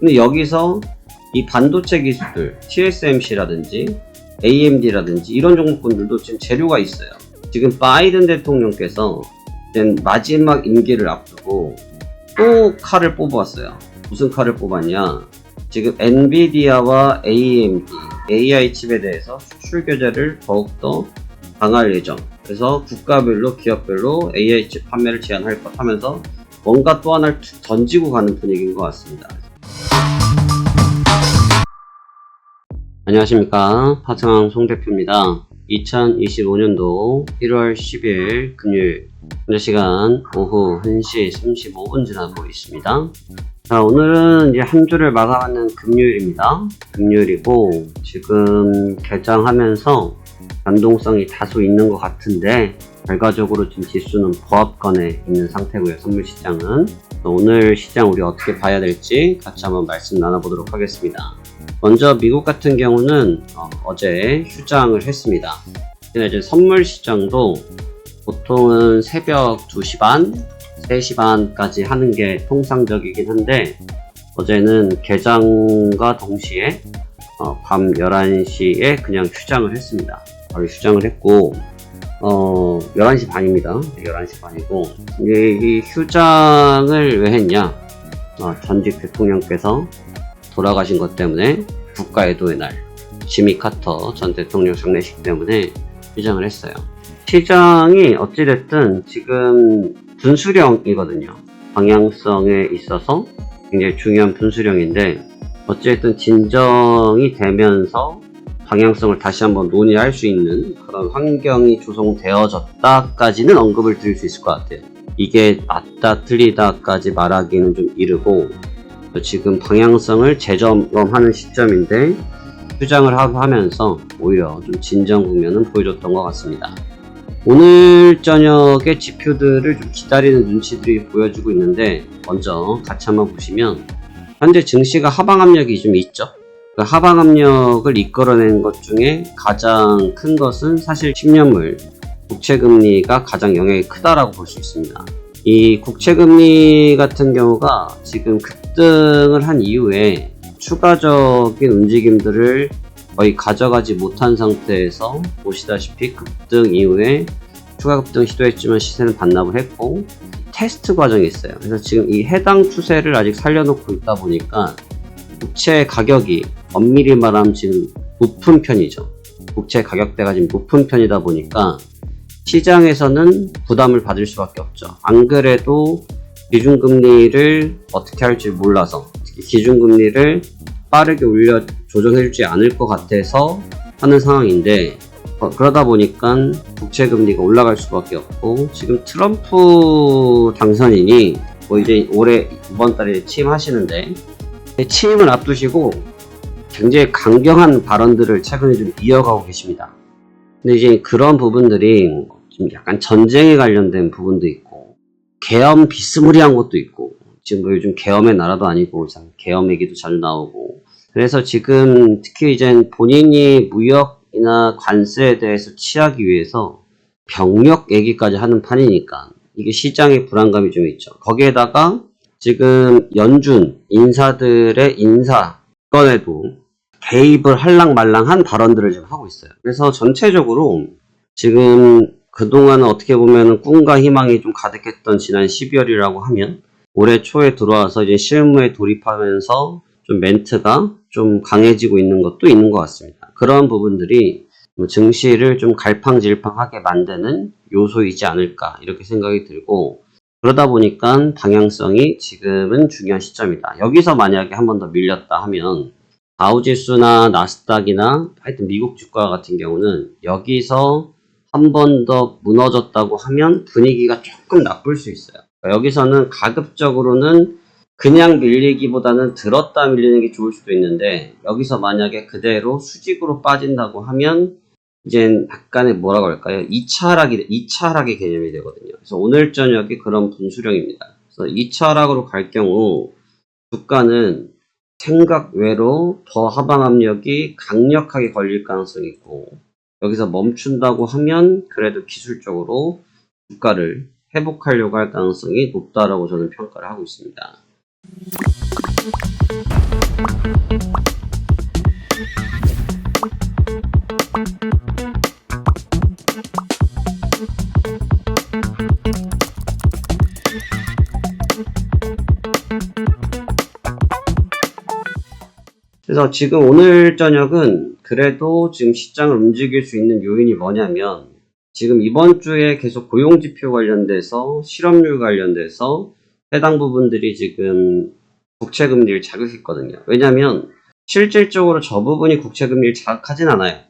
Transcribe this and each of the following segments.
근데 여기서 이 반도체 기술들 TSMC라든지 AMD라든지 이런 종목군들도 지금 재료가 있어요. 지금 바이든 대통령께서 마지막 임기를 앞두고 또 칼을 뽑았어요. 무슨 칼을 뽑았냐? 지금 엔비디아와 AMD, AI 칩에 대해서 수출 규제를 더욱더 강화할 예정. 그래서 국가별로, 기업별로 AI 칩 판매를 제한할 것 하면서 뭔가 또 하나를 던지고 가는 분위기인 것 같습니다. 안녕하십니까. 파승왕 송대표입니다. 2025년도 1월 10일 금요일 현재 시간 오후 1시 35분 지나고 있습니다. 자, 오늘은 이제 한 주를 마감하는 금요일입니다. 금요일이고 지금 개장하면서 변동성이 다소 있는 것 같은데 결과적으로 지금 지수는 보합권에 있는 상태고요. 선물시장은 오늘 시장 우리 어떻게 봐야 될지 같이 한번 말씀 나눠보도록 하겠습니다. 먼저 미국 같은 경우는 어제 휴장을 했습니다. 이제 선물시장도 보통은 새벽 2시 반, 3시 반까지 하는 게 통상적이긴 한데 어제는 개장과 동시에 밤 11시에 그냥 휴장을 했습니다. 바로 휴장을 했고 11시 반입니다. 11시 반이고 이 휴장을 왜 했냐? 전직 대통령께서 돌아가신 것 때문에 국가애도의 날 지미 카터 전 대통령 장례식 때문에 휴장을 했어요. 시장이 어찌됐든 지금 분수령이거든요. 방향성에 있어서 굉장히 중요한 분수령인데 어찌됐든 진정이 되면서 방향성을 다시 한번 논의할 수 있는 그런 환경이 조성되어졌다까지는 언급을 드릴 수 있을 것 같아요. 이게 맞다 틀리다까지 말하기는 좀 이르고 지금 방향성을 재점검하는 시점인데 휴장을 하면서 오히려 좀 진정 국면은 보여줬던 것 같습니다. 오늘 저녁에 지표들을 좀 기다리는 눈치들이 보여주고 있는데 먼저 같이 한번 보시면 현재 증시가 하방 압력이 좀 있죠. 그 하방 압력을 이끌어낸 것 중에 가장 큰 것은 사실 10년물 국채금리가 가장 영향이 크다라고 볼 수 있습니다. 이 국채금리 같은 경우가 지금 급등을 한 이후에 추가적인 움직임들을 거의 가져가지 못한 상태에서 보시다시피 급등 이후에 추가 급등 시도했지만 시세는 반납을 했고 테스트 과정이 있어요. 그래서 지금 이 해당 추세를 아직 살려놓고 있다 보니까 국채 가격이 엄밀히 말하면 지금 높은 편이죠. 국채 가격대가 지금 높은 편이다 보니까 시장에서는 부담을 받을 수밖에 없죠. 안 그래도 기준금리를 어떻게 할지 몰라서 기준금리를 빠르게 올려 조정해주지 않을 것 같아서 하는 상황인데 그러다 보니까 국채금리가 올라갈 수밖에 없고 지금 트럼프 당선인이 이제 올해 이번 달에 취임하시는데 취임을 앞두시고 굉장히 강경한 발언들을 최근에 좀 이어가고 계십니다. 근데 이제 그런 부분들이 좀 약간 전쟁에 관련된 부분도 있고 계엄 비스무리한 것도 있고 지금 요즘 계엄의 나라도 아니고 계엄 얘기도 자주 나오고 그래서 지금 특히 이제 본인이 무역이나 관세에 대해서 취하기 위해서 병력 얘기까지 하는 판이니까 이게 시장의 불안감이 좀 있죠. 거기에다가 지금 연준 인사들의 인사권에도 개입을 할랑말랑한 발언들을 지금 하고 있어요. 그래서 전체적으로 지금 그동안은 어떻게 보면 꿈과 희망이 좀 가득했던 지난 12월이라고 하면 올해 초에 들어와서 이제 실무에 돌입하면서 좀 멘트가 좀 강해지고 있는 것도 있는 것 같습니다. 그런 부분들이 증시를 좀 갈팡질팡하게 만드는 요소이지 않을까 이렇게 생각이 들고 그러다 보니까 방향성이 지금은 중요한 시점이다. 여기서 만약에 한 번 더 밀렸다 하면 다우지수나 나스닥이나 하여튼 미국 주가 같은 경우는 여기서 한 번 더 무너졌다고 하면 분위기가 조금 나쁠 수 있어요. 여기서는 가급적으로는 그냥 밀리기보다는 들었다 밀리는 게 좋을 수도 있는데 여기서 만약에 그대로 수직으로 빠진다고 하면 이제 약간의 뭐라고 할까요? 2차 하락의 개념이 되거든요. 그래서 오늘 저녁이 그런 분수령입니다. 그래서 2차 하락으로 갈 경우 주가는 생각 외로 더 하방 압력이 강력하게 걸릴 가능성이 있고 여기서 멈춘다고 하면 그래도 기술적으로 주가를 회복하려고 할 가능성이 높다라고 저는 평가를 하고 있습니다. 그래서 지금 오늘 저녁은 그래도 지금 시장을 움직일 수 있는 요인이 뭐냐면 지금 이번 주에 계속 고용지표 관련돼서 실업률 관련돼서 해당 부분들이 지금 국채금리를 자극했거든요. 왜냐하면 실질적으로 저 부분이 국채금리를 자극하진 않아요.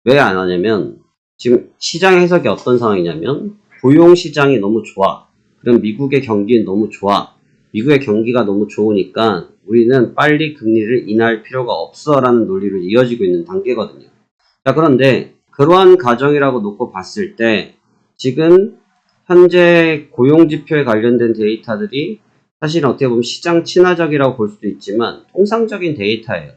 왜 안 하냐면 지금 시장 해석이 어떤 상황이냐면 고용시장이 너무 좋아. 그럼 미국의 경기는 너무 좋아. 미국의 경기가 너무 좋으니까 우리는 빨리 금리를 인하할 필요가 없어라는 논리로 이어지고 있는 단계거든요. 자, 그런데 그러한 가정이라고 놓고 봤을 때 지금 현재 고용지표에 관련된 데이터들이 사실 어떻게 보면 시장 친화적이라고 볼 수도 있지만 통상적인 데이터예요.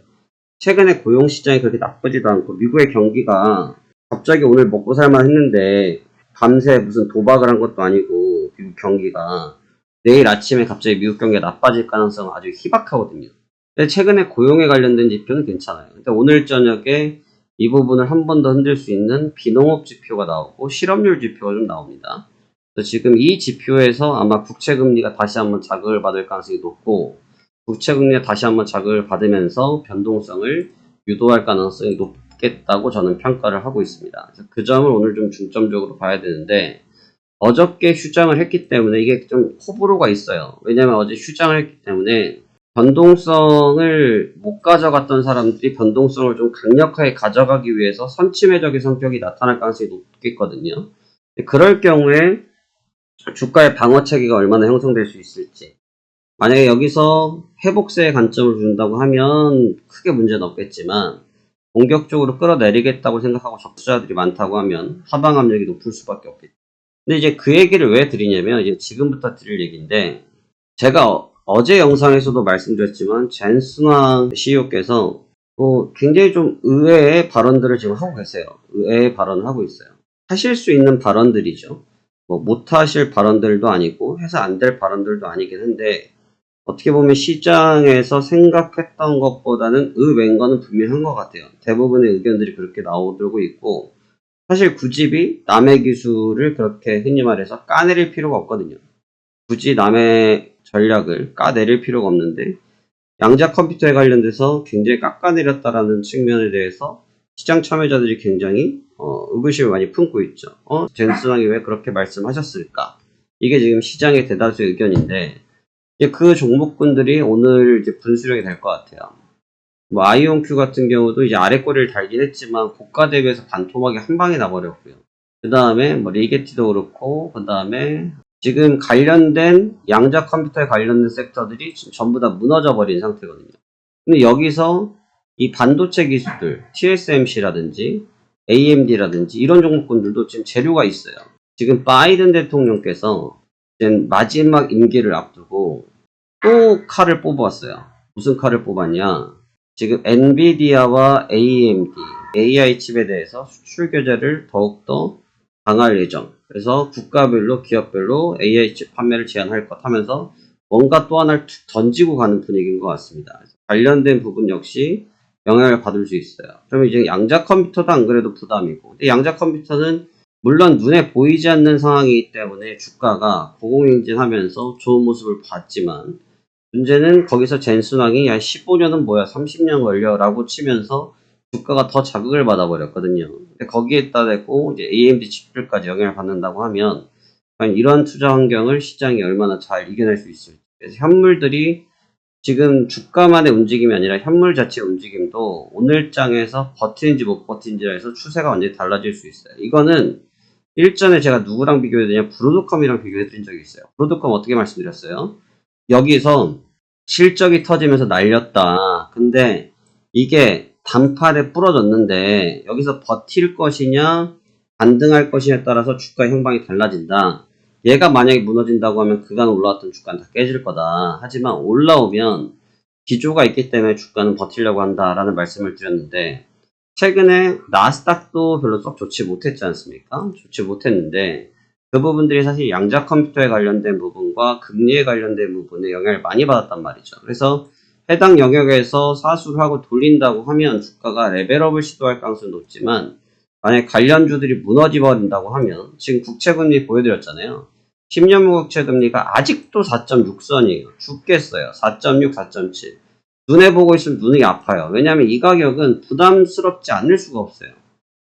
최근에 고용시장이 그렇게 나쁘지도 않고 미국의 경기가 갑자기 오늘 먹고 살만 했는데 밤새 무슨 도박을 한 것도 아니고 미국 경기가 내일 아침에 갑자기 미국 경기가 나빠질 가능성은 아주 희박하거든요. 근데 최근에 고용에 관련된 지표는 괜찮아요. 근데 오늘 저녁에 이 부분을 한 번 더 흔들 수 있는 비농업 지표가 나오고 실업률 지표가 좀 나옵니다. 그래서 지금 이 지표에서 아마 국채금리가 다시 한번 자극을 받을 가능성이 높고 국채금리가 다시 한번 자극을 받으면서 변동성을 유도할 가능성이 높겠다고 저는 평가를 하고 있습니다. 그래서 그 점을 오늘 좀 중점적으로 봐야 되는데 어저께 휴장을 했기 때문에 이게 좀 호불호가 있어요. 왜냐면 어제 휴장을 했기 때문에 변동성을 못 가져갔던 사람들이 변동성을 좀 강력하게 가져가기 위해서 선침해적인 성격이 나타날 가능성이 높겠거든요. 그럴 경우에 주가의 방어체계가 얼마나 형성될 수 있을지, 만약에 여기서 회복세의 관점을 준다고 하면 크게 문제는 없겠지만 공격적으로 끌어내리겠다고 생각하고 적투자들이 많다고 하면 하방 압력이 높을 수밖에 없겠죠. 근데 이제 그 얘기를 왜 드리냐면 이제 지금부터 드릴 얘기인데 제가 어제 영상에서도 말씀드렸지만 젠스왕 CEO께서 굉장히 좀 의외의 발언들을 지금 하고 계세요. 의외의 발언을 하고 있어요. 하실 수 있는 발언들이죠. 못하실 발언들도 아니고 해서 안 될 발언들도 아니긴 한데 어떻게 보면 시장에서 생각했던 것보다는 의외인 거는 분명한 것 같아요. 대부분의 의견들이 그렇게 나오고 있고 사실 구집이 남의 기술을 그렇게 흔히 말해서 까내릴 필요가 없거든요. 굳이 남의 전략을 까내릴 필요가 없는데 양자 컴퓨터에 관련돼서 굉장히 깎아내렸다라는 측면에 대해서 시장 참여자들이 굉장히 의구심을 많이 품고 있죠. 젠스왕이 왜 그렇게 말씀하셨을까? 이게 지금 시장의 대다수의 의견인데 이제 그 종목군들이 오늘 이제 분수령이 될 것 같아요. 아이온큐 같은 경우도 이제 아래 꼬리를 달긴 했지만 고가 대비해서 반토막이 한 방에 나버렸고요. 그 다음에 리게티도 그렇고 그 다음에 지금 관련된 양자 컴퓨터에 관련된 섹터들이 지금 전부 다 무너져 버린 상태거든요. 근데 여기서 이 반도체 기술들 TSMC라든지 AMD라든지 이런 종목군들도 지금 재료가 있어요. 지금 바이든 대통령께서 이제 마지막 임기를 앞두고 또 칼을 뽑았어요. 무슨 칼을 뽑았냐? 지금 엔비디아와 AMD, AI 칩에 대해서 수출 규제를 더욱더 강화할 예정. 그래서 국가별로, 기업별로 AI 칩 판매를 제한할 것 하면서 뭔가 또 하나를 던지고 가는 분위기인 것 같습니다. 관련된 부분 역시 영향을 받을 수 있어요. 그러면 이제 양자 컴퓨터도 안 그래도 부담이고, 근데 양자 컴퓨터는 물론 눈에 보이지 않는 상황이기 때문에 주가가 고공행진하면서 좋은 모습을 봤지만 문제는 거기서 젠스왕이 야 15년은 뭐야 30년 걸려라고 치면서 주가가 더 자극을 받아버렸거든요. 근데 거기에다 대고 이제 AMD 칩들까지 영향을 받는다고 하면 과연 이런 투자 환경을 시장이 얼마나 잘 이겨낼 수 있을지. 그래서 현물들이 지금 주가만의 움직임이 아니라 현물 자체 움직임도 오늘 장에서 버티는지 못 버티는지에 해서 추세가 완전히 달라질 수 있어요. 이거는 일전에 제가 누구랑 비교해드리냐 브로드컴이랑 비교해드린 적이 있어요. 브로드컴 어떻게 말씀드렸어요? 여기서 실적이 터지면서 날렸다. 근데 이게 단판에 부러졌는데 여기서 버틸 것이냐 반등할 것이냐에 따라서 주가 형방이 달라진다. 얘가 만약에 무너진다고 하면 그간 올라왔던 주가는 다 깨질 거다. 하지만 올라오면 기조가 있기 때문에 주가는 버티려고 한다라는 말씀을 드렸는데 최근에 나스닥도 별로 썩 좋지 못했지 않습니까? 좋지 못했는데 그 부분들이 사실 양자 컴퓨터에 관련된 부분과 금리에 관련된 부분에 영향을 많이 받았단 말이죠. 그래서 해당 영역에서 사수를 하고 돌린다고 하면 주가가 레벨업을 시도할 가능성이 높지만 만약에 관련주들이 무너져버린다고 하면 지금 국채금리 보여드렸잖아요. 10년물 국채금리가 아직도 4.6선이에요. 죽겠어요. 4.6, 4.7. 눈에 보고 있으면 눈이 아파요. 왜냐하면 이 가격은 부담스럽지 않을 수가 없어요.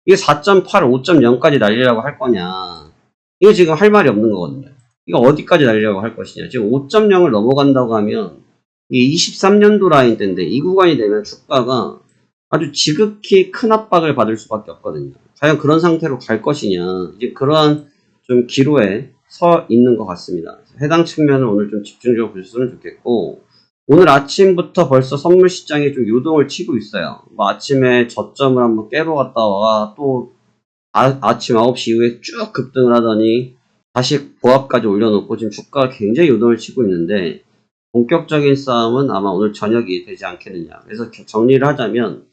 이게 4.8, 5.0까지 날리려고 할 거냐. 이거 지금 할 말이 없는 거거든요. 이거 어디까지 날리려고 할 것이냐. 지금 5.0을 넘어간다고 하면 이게 23년도 라인대인데 이 구간이 되면 주가가 아주 지극히 큰 압박을 받을 수밖에 없거든요. 과연 그런 상태로 갈 것이냐. 이제 그러한 좀 기로에 서 있는 것 같습니다. 해당 측면을 오늘 좀 집중적으로 보셨으면 좋겠고, 오늘 아침부터 벌써 선물 시장이 좀 요동을 치고 있어요. 뭐 아침에 저점을 한번 깨러 갔다가 또 아침 9시 이후에 쭉 급등을 하더니 다시 보합까지 올려놓고 지금 주가가 굉장히 요동을 치고 있는데, 본격적인 싸움은 아마 오늘 저녁이 되지 않겠느냐. 그래서 정리를 하자면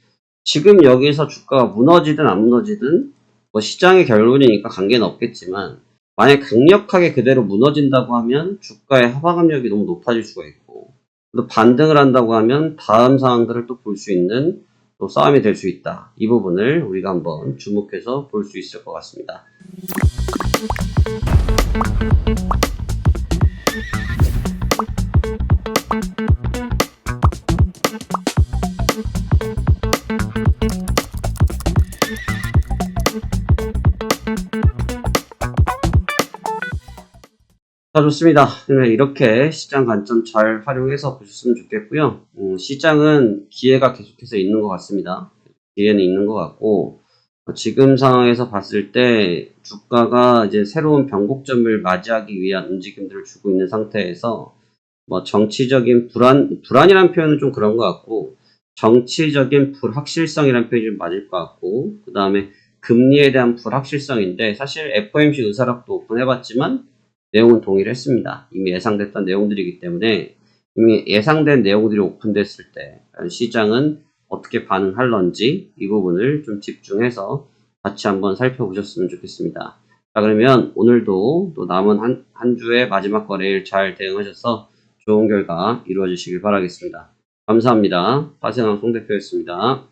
지금 여기서 주가가 무너지든 안 무너지든 뭐 시장의 결론이니까 관계는 없겠지만, 만약 강력하게 그대로 무너진다고 하면 주가의 하방 압력이 너무 높아질 수가 있고, 또 반등을 한다고 하면 다음 상황들을 또 볼 수 있는 또 싸움이 될 수 있다. 이 부분을 우리가 한번 주목해서 볼 수 있을 것 같습니다. 자, 좋습니다. 이렇게 시장 관점 잘 활용해서 보셨으면 좋겠고요. 시장은 기회가 계속해서 있는 것 같습니다. 기회는 있는 것 같고, 지금 상황에서 봤을 때 주가가 이제 새로운 변곡점을 맞이하기 위한 움직임들을 주고 있는 상태에서 뭐 정치적인 불안이라는 표현은 좀 그런 것 같고, 정치적인 불확실성이라는 표현이 좀 맞을 것 같고, 그 다음에 금리에 대한 불확실성인데, 사실 FOMC 의사락도 오픈해봤지만 내용은 동일했습니다. 이미 예상됐던 내용들이기 때문에 이미 예상된 내용들이 오픈됐을 때 시장은 어떻게 반응할런지 이 부분을 좀 집중해서 같이 한번 살펴보셨으면 좋겠습니다. 자, 그러면 오늘도 또 남은 한 주의 마지막 거래일 잘 대응하셔서 좋은 결과 이루어지시길 바라겠습니다. 감사합니다. 파생왕 송 대표였습니다.